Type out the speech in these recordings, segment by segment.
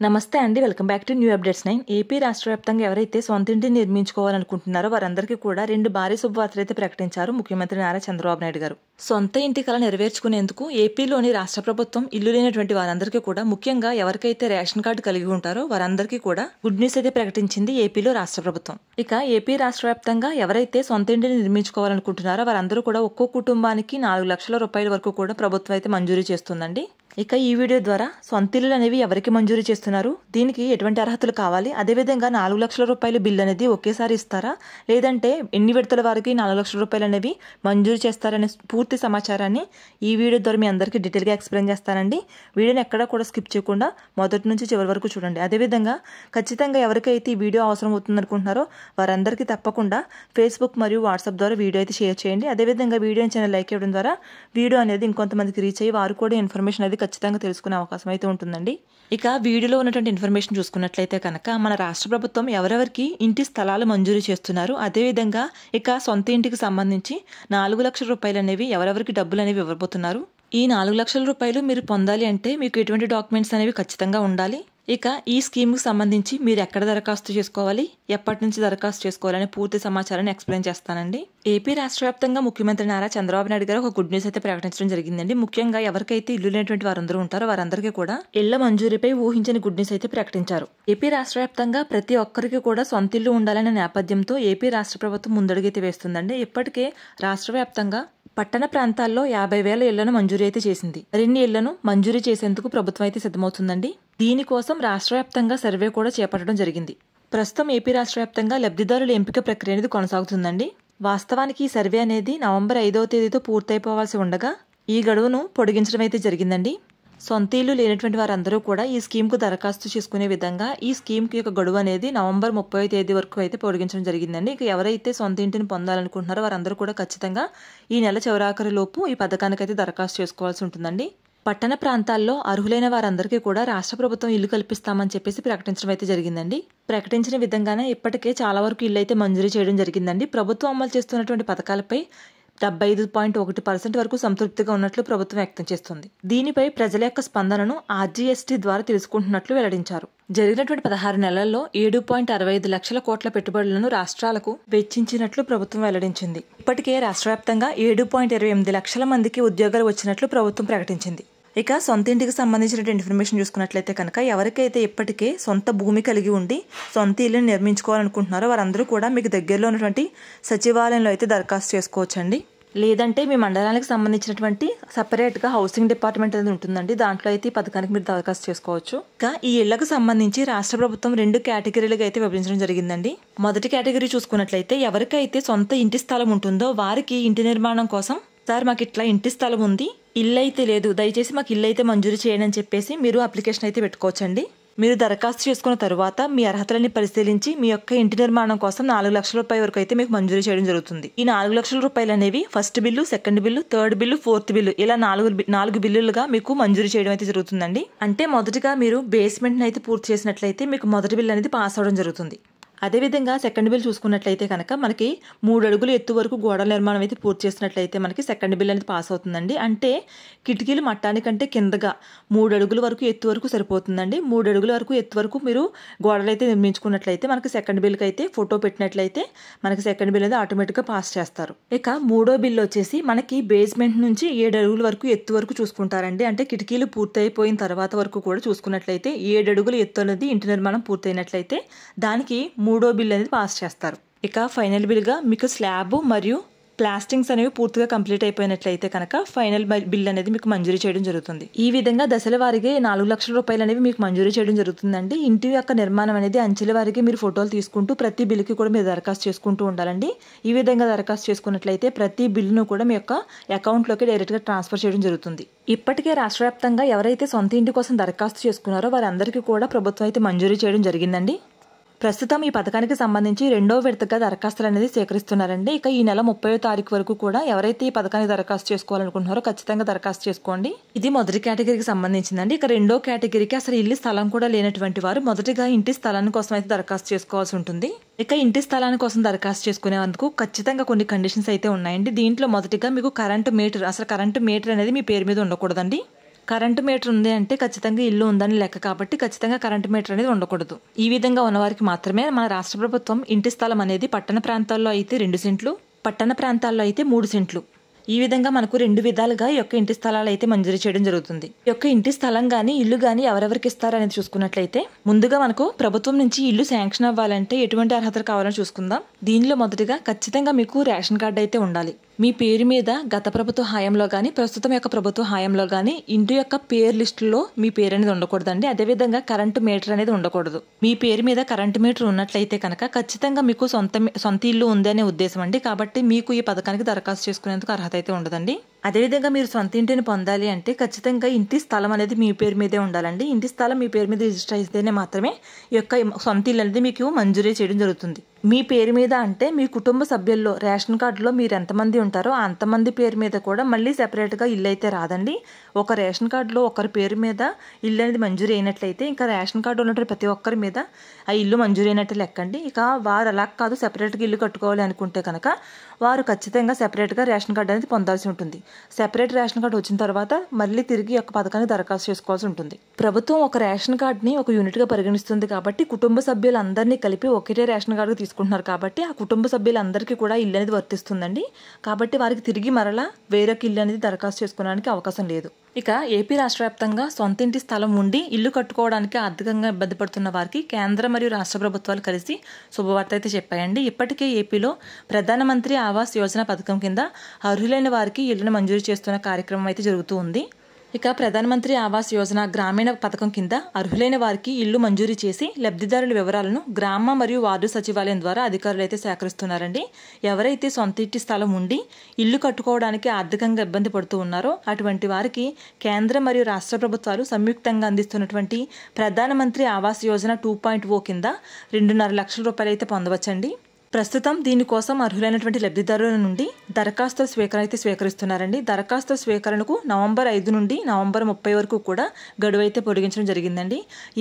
నమస్తే అండి, welcome back to new updates 9. AP రాష్ట్ర వ్యాప్తంగా ఎవరైతే సొంత ఇంటిని నిర్మించుకోవాలనుకుంటున్నారో వారందరికీ కూడా 2 భారీ శుభవార్తలు అయితే ప్రకటించారు ముఖ్యమంత్రి నారా చంద్రబాబు నాయుడు గారు. సొంత ఇంటి కల నెరవేర్చుకునేందుకు ఏపీలోని రాష్ట్ర ప్రభుత్వం ఇల్లు లేనటువంటి వారందరికీ కూడా, ముఖ్యంగా ఎవరికైతే రేషన్ కార్డు కలిగి ఉంటారో వారందరికీ కూడా గుడ్ న్యూస్ అయితే ప్రకటించింది ఏపీలో రాష్ట్ర ప్రభుత్వం. ఇక ఏపీ రాష్ట్ర వ్యాప్తంగా ఎవరైతే సొంత ఇంటిని నిర్మించుకోవాలనుకుంటున్నారో వారందరూ కూడా ఒక్కో కుటుంబానికి 4 లక్షల రూపాయల వరకు కూడా ప్రభుత్వం అయితే మంజూరు చేస్తుందండి. ఇక ఈ వీడియో ద్వారా సొంత ఇల్లులు అనేవి ఎవరికి మంజూరు చేస్తున్నారు, దీనికి ఎటువంటి అర్హతలు కావాలి, అదేవిధంగా 4 లక్షల రూపాయల బిల్లు అనేది ఒకేసారి ఇస్తారా, లేదంటే ఎన్ని విడతల వారికి 4 లక్షల రూపాయలు అనేవి మంజూరు చేస్తారనే పూర్తి సమాచారాన్ని ఈ వీడియో ద్వారా మీ అందరికీ డీటెయిల్గా ఎక్స్ప్లెయిన్ చేస్తానండి. వీడియోని ఎక్కడా కూడా స్కిప్ చేయకుండా మొదటి నుంచి చివరి వరకు చూడండి. అదేవిధంగా ఖచ్చితంగా ఎవరికైతే ఈ వీడియో అవసరం అవుతుంది అనుకుంటున్నారో వారందరికీ తప్పకుండా ఫేస్బుక్ మరియు వాట్సాప్ ద్వారా వీడియో అయితే షేర్ చేయండి. అదేవిధంగా వీడియోని ఛానల్ లైక్ ఇవ్వడం ద్వారా వీడియో అనేది ఇంకొంతమందికి రీచ్ అయ్యి వారు కూడా ఇన్ఫర్మేషన్ అనేది ఖచ్చితంగా తెలుసుకునే అవకాశం అయితే ఉంటుందండి. ఇక వీడియోలో ఉన్నటువంటి ఇన్ఫర్మేషన్ చూసుకున్నట్లయితే కనుక మన రాష్ట్ర ప్రభుత్వం ఎవరెవరికి ఇంటి స్థలాలు మంజూరు చేస్తున్నారు, అదేవిధంగా ఇక సొంత ఇంటికి సంబంధించి 4 లక్షల రూపాయలు అనేవి ఎవరెవరికి డబ్బులు అనేవి ఇవ్వబోతున్నారు. ఈ 4 లక్షల రూపాయలు మీరు పొందాలి అంటే మీకు ఎటువంటి డాక్యుమెంట్స్ అనేవి ఖచ్చితంగా ఉండాలి. ఇక ఈ స్కీమ్కి సంబంధించి మీరు ఎక్కడ దరఖాస్తు చేసుకోవాలి, ఎప్పటి నుంచి దరఖాస్తు చేసుకోవాలనే పూర్తి సమాచారాన్ని ఎక్స్ప్లెయిన్ చేస్తానండి. ఏపీ రాష్ట్ర వ్యాప్తంగా ముఖ్యమంత్రి నారా చంద్రబాబు నాయుడు గారు ఒక గుడ్ న్యూస్ అయితే ప్రకటించడం జరిగిందండి. ముఖ్యంగా ఎవరికైతే ఇల్లు లేనటువంటి వారందరూ ఉంటారో వారందరికీ కూడా ఇళ్ల మంజూరీపై ఊహించని గుడ్ న్యూస్ అయితే ప్రకటించారు. ఏపీ రాష్ట్ర వ్యాప్తంగా ప్రతి ఒక్కరికి కూడా సొంత ఇల్లు ఉండాలనే నేపథ్యంతో ఏపీ రాష్ట్ర ప్రభుత్వం ముందడుగైతే వేస్తుందండి. ఇప్పటికే రాష్ట్ర వ్యాప్తంగా పట్టణ ప్రాంతాల్లో 50,000 ఇళ్లను మంజూరీ అయితే చేసింది. మరిన్ని ఇళ్లను మంజూరీ చేసేందుకు ప్రభుత్వం అయితే సిద్ధమవుతుందండి. దీనికోసం రాష్ట్ర వ్యాప్తంగా సర్వే కూడా చేపట్టడం జరిగింది. ప్రస్తుతం ఏపీ రాష్ట్ర వ్యాప్తంగా లబ్ధిదారుల ఎంపిక ప్రక్రియ అనేది కొనసాగుతుందండి. వాస్తవానికి ఈ సర్వే అనేది నవంబర్ 5వ తేదీతో పూర్తయిపోవాల్సి ఉండగా ఈ గడువును పొడిగించడం అయితే జరిగిందండి. సొంత ఇల్లు లేనటువంటి వారందరూ కూడా ఈ స్కీమ్కు దరఖాస్తు చేసుకునే విధంగా ఈ స్కీమ్కి యొక్క గడువు అనేది నవంబర్ 30వ తేదీ వరకు అయితే పొడిగించడం జరిగిందండి. ఇక ఎవరైతే సొంత ఇంటిని పొందాలనుకుంటున్నారో వారందరూ కూడా ఖచ్చితంగా ఈ నెల చివరాఖరి లోపు ఈ పథకానికి అయితే దరఖాస్తు చేసుకోవాల్సి ఉంటుందండి. పట్టణ ప్రాంతాల్లో అర్హులైన వారందరికీ కూడా రాష్ట్ర ప్రభుత్వం ఇల్లు కల్పిస్తామని చెప్పేసి ప్రకటించడం అయితే జరిగిందండి. ప్రకటించిన విధంగానే ఇప్పటికే చాలా వరకు ఇల్లు అయితే మంజూరు చేయడం జరిగిందండి. ప్రభుత్వం అమలు చేస్తున్నటువంటి పథకాలపై 75.1% వరకు సంతృప్తిగా ఉన్నట్లు ప్రభుత్వం వ్యక్తం చేస్తుంది. దీనిపై ప్రజల యొక్క స్పందనను ఆర్జీఎస్టీ ద్వారా తెలుసుకుంటున్నట్లు వెల్లడించారు. జరిగినటువంటి 16 నెలల్లో 7.65 లక్షల కోట్ల పెట్టుబడులను రాష్ట్రాలకు వెచ్చించినట్లు ప్రభుత్వం వెల్లడించింది. ఇప్పటికే రాష్ట్ర వ్యాప్తంగా 7.28 లక్షల మందికి ఉద్యోగాలు వచ్చినట్లు ప్రభుత్వం ప్రకటించింది. ఇక సొంత ఇంటికి సంబంధించిన ఇన్ఫర్మేషన్ చూసుకున్నట్లయితే కనుక ఎవరికైతే ఇప్పటికే సొంత భూమి కలిగి ఉండి సొంత ఇల్లుని నిర్మించుకోవాలనుకుంటున్నారో వారందరూ కూడా మీకు దగ్గరలో ఉన్నటువంటి సచివాలయంలో అయితే దరఖాస్తు చేసుకోవచ్చండి. లేదంటే మీ మండలానికి సంబంధించినటువంటి సపరేట్గా హౌసింగ్ డిపార్ట్మెంట్ అనేది ఉంటుందండి, దాంట్లో అయితే ఈ పథకానికి మీరు దరఖాస్తు చేసుకోవచ్చు. ఇక ఈ ఇళ్లకు సంబంధించి రాష్ట్ర ప్రభుత్వం 2 కేటగిరీలుగా అయితే విభజించడం జరిగిందండి. మొదటి కేటగిరీ చూసుకున్నట్లయితే ఎవరికైతే సొంత ఇంటి స్థలం ఉంటుందో వారికి ఇంటి నిర్మాణం కోసం, సార్ మాకు ఇట్లా ఇంటి స్థలం ఉంది, ఇల్లు అయితే లేదు, దయచేసి మాకు ఇల్లు అయితే మంజూరు చేయండి అని చెప్పేసి మీరు అప్లికేషన్ అయితే పెట్టుకోవచ్చండి. మీరు దరఖాస్తు చేసుకున్న తరువాత మీ అర్హతలని పరిశీలించి మీ యొక్క ఇంటి నిర్మాణం కోసం 4 లక్షల రూపాయల వరకు అయితే మీకు మంజూరు చేయడం జరుగుతుంది. ఈ 4 లక్షల రూపాయలు అనేవి first bill, second bill, third bill, fourth bill ఇలా 4 బిల్లులుగా మీకు మంజూరు చేయడం అయితే జరుగుతుందండి. అంటే మొదటిగా మీరు బేస్మెంట్ అయితే పూర్తి చేసినట్లయితే మీకు మొదటి బిల్లు అనేది పాస్ అవడం జరుగుతుంది. అదేవిధంగా సెకండ్ బిల్ చూసుకున్నట్లయితే కనుక మనకి 3 అడుగులు ఎత్తు వరకు గోడల నిర్మాణం అయితే పూర్తి చేసినట్లయితే మనకి సెకండ్ బిల్ అనేది పాస్ అవుతుందండి. అంటే కిటికీలు మట్టానికంటే కిందగా 3 అడుగుల వరకు ఎత్తు వరకు సరిపోతుందండి. 3 అడుగుల వరకు ఎత్తు వరకు మీరు గోడలు అయితే నిర్మించుకున్నట్లయితే మనకి సెకండ్ బిల్కి అయితే ఫోటో పెట్టినట్లయితే మనకి సెకండ్ బిల్ అనేది ఆటోమేటిక్గా పాస్ చేస్తారు. ఇక 3వ బిల్ వచ్చేసి మనకి బేస్మెంట్ నుంచి 7 అడుగుల వరకు ఎత్తు వరకు చూసుకుంటారండి. అంటే కిటికీలు పూర్తయిపోయిన తర్వాత వరకు కూడా చూసుకున్నట్లయితే 7 అడుగుల ఎత్తు అనేది ఇంటి నిర్మాణం పూర్తయినట్లయితే దానికి 3వ బిల్ అనేది పాస్ చేస్తారు. ఇక ఫైనల్ బిల్గా మీకు స్లాబ్ మరియు ప్లాస్టింగ్స్ అనేవి పూర్తిగా కంప్లీట్ అయిపోయినట్లయితే కనుక ఫైనల్ బిల్ అనేది మీకు మంజూరు చేయడం జరుగుతుంది. ఈ విధంగా దశల వారీగా 4 లక్షల రూపాయలు అనేవి మీకు మంజూరు చేయడం జరుగుతుందండి. ఇంటి యొక్క నిర్మాణం అనేది అంచెల వారికి మీరు ఫోటోలు తీసుకుంటూ ప్రతి బిల్లుకి కూడా మీరు దరఖాస్తు చేసుకుంటూ ఉండాలండి. ఈ విధంగా దరఖాస్తు చేసుకున్నట్లయితే ప్రతి బిల్లును కూడా మీ యొక్క అకౌంట్లోకి డైరెక్ట్గా ట్రాన్స్ఫర్ చేయడం జరుగుతుంది. ఇప్పటికే రాష్ట్ర వ్యాప్తంగా ఎవరైతే సొంత ఇంటి కోసం దరఖాస్తు చేసుకున్నారో వారందరికీ కూడా ప్రభుత్వం అయితే మంజూరు చేయడం జరిగిందండి. ప్రస్తుతం ఈ పథకానికి సంబంధించి 2వ విడతగా దరఖాస్తులు అనేది సేకరిస్తున్నారండి. ఇక ఈ నెల 30వ తారీఖు వరకు కూడా ఎవరైతే ఈ పథకానికి దరఖాస్తు చేసుకోవాలనుకుంటున్నారో ఖచ్చితంగా దరఖాస్తు చేసుకోండి. ఇది మొదటి కేటగిరీకి సంబంధించిందండి. ఇక 2వ కేటగిరీకి అసలు ఇల్లు స్థలం కూడా లేనటువంటి వారు మొదటిగా ఇంటి స్థలాన్ని కోసం అయితే దరఖాస్తు చేసుకోవాల్సి ఉంటుంది. ఇక ఇంటి స్థలాన్ని కోసం దరఖాస్తు చేసుకునేందుకు ఖచ్చితంగా కొన్ని కండిషన్స్ అయితే ఉన్నాయండి. దీంట్లో మొదటిగా మీకు కరెంటు మీటర్ అనేది మీ పేరు మీద ఉండకూడదండి. కరెంటు మీటర్ ఉంది అంటే ఖచ్చితంగా ఇల్లు ఉందని లెక్క కాబట్టి ఖచ్చితంగా కరెంటు మీటర్ అనేది ఉండకూడదు. ఈ విధంగా ఉన్నవారికి మాత్రమే మన రాష్ట్ర ప్రభుత్వం ఇంటి స్థలం అనేది పట్టణ ప్రాంతాల్లో అయితే 2 సెంట్లు, పట్టణ ప్రాంతాల్లో అయితే 3 సెంట్లు. ఈ విధంగా మనకు 2 విధాలుగా ఈ యొక్క ఇంటి స్థలాలు అయితే మంజూరు చేయడం జరుగుతుంది. ఈ యొక్క ఇంటి స్థలం గానీ ఇల్లు గానీ ఎవరెవరికి ఇస్తారనేది చూసుకున్నట్లయితే ముందుగా మనకు ప్రభుత్వం నుంచి ఇల్లు శాంక్షన్ అవ్వాలంటే ఎటువంటి అర్హతలు కావాలని చూసుకుందాం. దీనిలో మొదటిగా ఖచ్చితంగా మీకు రేషన్ కార్డు అయితే ఉండాలి. మీ పేరు మీద గత ప్రభుత్వ హయాంలో కానీ ప్రస్తుతం యొక్క ప్రభుత్వ హయాంలో కానీ ఇంటి యొక్క పేరు లిస్టులో మీ పేరు అనేది ఉండకూడదండి. అదేవిధంగా కరెంటు మీటర్ అనేది ఉండకూడదు. మీ పేరు మీద కరెంటు మీటర్ ఉన్నట్లయితే కనుక ఖచ్చితంగా మీకు సొంత ఇల్లు ఉంది అనే ఉద్దేశం అండి. కాబట్టి మీకు ఈ పథకానికి దరఖాస్తు చేసుకునేందుకు అర్హత అయితే ఉండదండి. అదేవిధంగా మీరు సొంత ఇంటిని పొందాలి అంటే ఖచ్చితంగా ఇంటి స్థలం అనేది మీ పేరు మీదే ఉండాలండి. ఇంటి స్థలం మీ పేరు మీద రిజిస్టర్ అయితేనే మాత్రమే ఈ యొక్క సొంత ఇల్లు అనేది మీకు మంజూరీ చేయడం జరుగుతుంది. మీ పేరు మీద అంటే మీ కుటుంబ సభ్యుల్లో రేషన్ కార్డులో మీరు ఎంతమంది ఉంటారో అంతమంది పేరు మీద కూడా మళ్ళీ సెపరేట్గా ఇల్లు అయితే రాదండి. ఒక రేషన్ కార్డులో ఒకరి పేరు మీద ఇల్లు అనేది మంజూరీ అయినట్లయితే ఇంకా రేషన్ కార్డు ఉన్నటువంటి ప్రతి ఒక్కరి మీద ఆ ఇల్లు మంజూరీ అయినట్టు లెక్కండి. ఇక వారు అలా కాదు సెపరేట్గా ఇల్లు కట్టుకోవాలి అనుకుంటే కనుక వారు ఖచ్చితంగా సెపరేట్గా రేషన్ కార్డు అనేది పొందాల్సి ఉంటుంది. సెపరేట్ రేషన్ కార్డు వచ్చిన తర్వాత మళ్ళీ తిరిగి ఒక పథకానికి దరఖాస్తు చేసుకోవాల్సి ఉంటుంది. ప్రభుత్వం ఒక రేషన్ కార్డుని ఒక యూనిట్గా పరిగణిస్తుంది కాబట్టి కుటుంబ సభ్యులందరినీ కలిపి ఒకటే రేషన్ కార్డు తీసుకుంటున్నారు కాబట్టి ఆ కుటుంబ సభ్యులందరికీ కూడా ఇల్లు అనేది వర్తిస్తుందండి. కాబట్టి వారికి తిరిగి మరలా వేరొక ఇల్లు అనేది దరఖాస్తు చేసుకోవడానికి అవకాశం లేదు. ఇక ఏపీ రాష్ట్ర వ్యాప్తంగా సొంత ఇంటి స్థలం ఉండి ఇల్లు కట్టుకోవడానికి ఆర్థికంగా ఇబ్బంది పడుతున్న వారికి కేంద్ర మరియు రాష్ట్ర ప్రభుత్వాలు కలిసి శుభవార్త అయితే చెప్పాయండి. ఇప్పటికే ఏపీలో ప్రధానమంత్రి ఆవాస్ యోజన పథకం కింద అర్హులైన వారికి ఇళ్లను మంజూరు చేస్తున్న కార్యక్రమం అయితే జరుగుతూ ఉంది. ఇక ప్రధానమంత్రి ఆవాస్ యోజన గ్రామీణ పథకం కింద అర్హులైన వారికి ఇల్లు మంజూరు చేసి లబ్ధిదారుల వివరాలను గ్రామ మరియు వార్డు సచివాలయం ద్వారా అధికారులు అయితే సేకరిస్తున్నారండి. ఎవరైతే సొంత ఇంటి స్థలం ఉండి ఇల్లు కట్టుకోవడానికి ఆర్థికంగా ఇబ్బంది పడుతూ ఉన్నారో అటువంటి వారికి కేంద్ర మరియు రాష్ట్ర ప్రభుత్వాలు సంయుక్తంగా అందిస్తున్నటువంటి ప్రధానమంత్రి ఆవాస్ యోజన 2.0 కింద 2.5 లక్షల రూపాయలు అయితే పొందవచ్చండి. ప్రస్తుతం దీనికోసం అర్హులైనటువంటి లబ్ధిదారుల నుండి దరఖాస్తుల స్వీకరిస్తున్నారండి. దరఖాస్తుల స్వీకరణకు నవంబర్ 5 నుండి నవంబర్ 30 వరకు కూడా గడువు అయితే పొడిగించడం జరిగిందండి.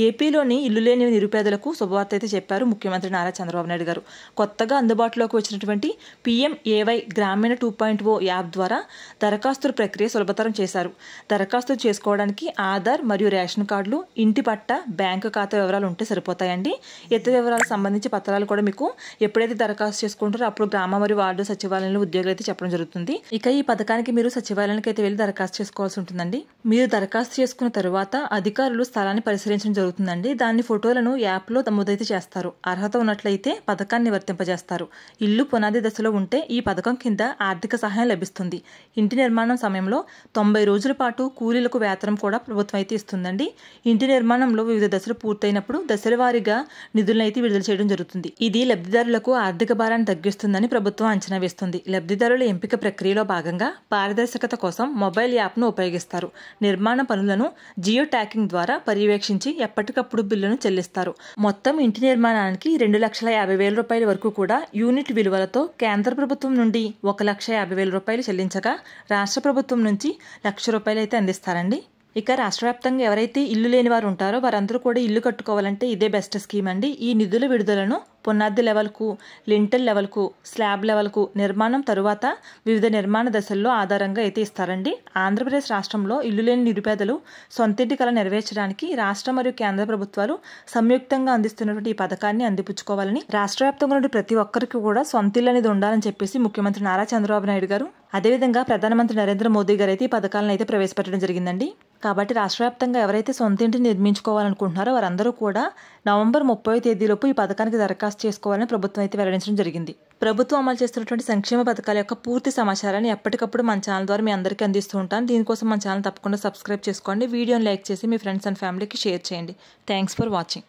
ఏపీలోని ఇల్లు లేని నిరుపేదలకు శుభవార్త అయితే చెప్పారు ముఖ్యమంత్రి నారా చంద్రబాబు నాయుడు గారు. కొత్తగా అందుబాటులోకి వచ్చినటువంటి PMAY గ్రామీణ 2.0 యాప్ ద్వారా దరఖాస్తుల ప్రక్రియ సులభతరం చేశారు. దరఖాస్తులు చేసుకోవడానికి ఆధార్ మరియు రేషన్ కార్డులు, ఇంటి పట్ట, బ్యాంకు ఖాతా వివరాలు ఉంటే సరిపోతాయండి. ఇతర వివరాలకు సంబంధించి పత్రాలు కూడా మీకు ఎప్పుడైతే దరఖాస్తు చేసుకుంటారో అప్పుడు గ్రామ మరియు వార్డు సచివాలయంలో ఉద్యోగులు అయితే చెప్పడం జరుగుతుంది. ఇక ఈ పథకానికి మీరు సచివాలయానికి అయితే వెళ్ళి దరఖాస్తు చేసుకోవాల్సి ఉంటుందండి. మీరు దరఖాస్తు చేసుకున్న తరువాత అధికారులు స్థలాన్ని పరిశీలించడం జరుగుతుందండి. దాని ఫోటోలను యాప్లో నమోదైతే చేస్తారు. అర్హత ఉన్నట్లయితే పథకాన్ని వర్తింపజేస్తారు. ఇల్లు పునాది దశలో ఉంటే ఈ పథకం కింద ఆర్థిక సహాయం లభిస్తుంది. ఇంటి నిర్మాణం సమయంలో 90 రోజుల పాటు కూలీలకు వేతనం కూడా ప్రభుత్వం అయితే ఇస్తుందండి. ఇంటి నిర్మాణంలో వివిధ దశలు పూర్తయినప్పుడు దశల వారీగా నిధులను అయితే విడుదల చేయడం జరుగుతుంది. ఇది లబ్ధిదారులకు ఆర్థిక భారాన్ని తగ్గిస్తుందని ప్రభుత్వం అంచనా వేస్తుంది. లబ్ధిదారుల ఎంపిక ప్రక్రియలో భాగంగా పారదర్శకత కోసం మొబైల్ యాప్ను ఉపయోగిస్తారు. నిర్మాణ పనులను జియో ట్యాగింగ్ ద్వారా పర్యవేక్షించి ఎప్పటికప్పుడు బిల్లును చెల్లిస్తారు. మొత్తం ఇంటి నిర్మాణానికి 2,50,000 రూపాయల వరకు కూడా యూనిట్ విలువలతో కేంద్ర ప్రభుత్వం నుండి 1,50,000 రూపాయలు చెల్లించగా రాష్ట్ర ప్రభుత్వం నుంచి ₹1,00,000 అయితే అందిస్తారండి. ఇక రాష్ట్ర వ్యాప్తంగా ఎవరైతే ఇల్లు లేని వారు ఉంటారో వారందరూ కూడా ఇల్లు కట్టుకోవాలంటే ఇదే బెస్ట్ స్కీమ్ అండి. ఈ నిధుల విడుదలను పునాది లెవెల్కు, లింటల్ లెవెల్కు, స్లాబ్ లెవెల్కు నిర్మాణం తరువాత వివిధ నిర్మాణ దశల్లో ఆధారంగా అయితే ఇస్తారండి. ఆంధ్రప్రదేశ్ రాష్ట్రంలో ఇల్లు లేని నిరుపేదలు సొంతింటి కల నెరవేర్చడానికి రాష్ట్ర మరియు కేంద్ర ప్రభుత్వాలు సంయుక్తంగా అందిస్తున్నటువంటి ఈ పథకాన్ని అందిపుచ్చుకోవాలని రాష్ట్ర వ్యాప్తంగా నుండి ప్రతి ఒక్కరికి కూడా సొంత ఇల్లు అనేది ఉండాలని చెప్పేసి ముఖ్యమంత్రి నారా చంద్రబాబు నాయుడు గారు, అదేవిధంగా ప్రధానమంత్రి నరేంద్ర మోదీ గారు అయితే ఈ పథకాలను అయితే ప్రవేశపెట్టడం జరిగిందండి. కాబట్టి రాష్ట్ర వ్యాప్తంగా ఎవరైతే సొంత ఇంటిని నిర్మించుకోవాలనుకుంటున్నారో వారందరూ కూడా నవంబర్ 30వ తేదీలోపు ఈ పథకానికి దరఖాస్తు చేసుకోవాలని ప్రభుత్వం అయితే వెల్లడించడం జరిగింది. ప్రభుత్వం అమలు చేస్తున్నటువంటి సంక్షేమ పథకాల యొక్క పూర్తి సమాచారాన్ని ఎప్పటికప్పుడు మన ఛానల్ ద్వారా మీ అందరికీ అందిస్తూ ఉంటాను. దీనికోసం మన ఛానల్ తప్పకుండా సబ్స్క్రైబ్ చేసుకోండి. వీడియోని లైక్ చేసి మీ ఫ్రెండ్స్ అండ్ ఫ్యామిలీకి షేర్ చేయండి. Thanks for watching.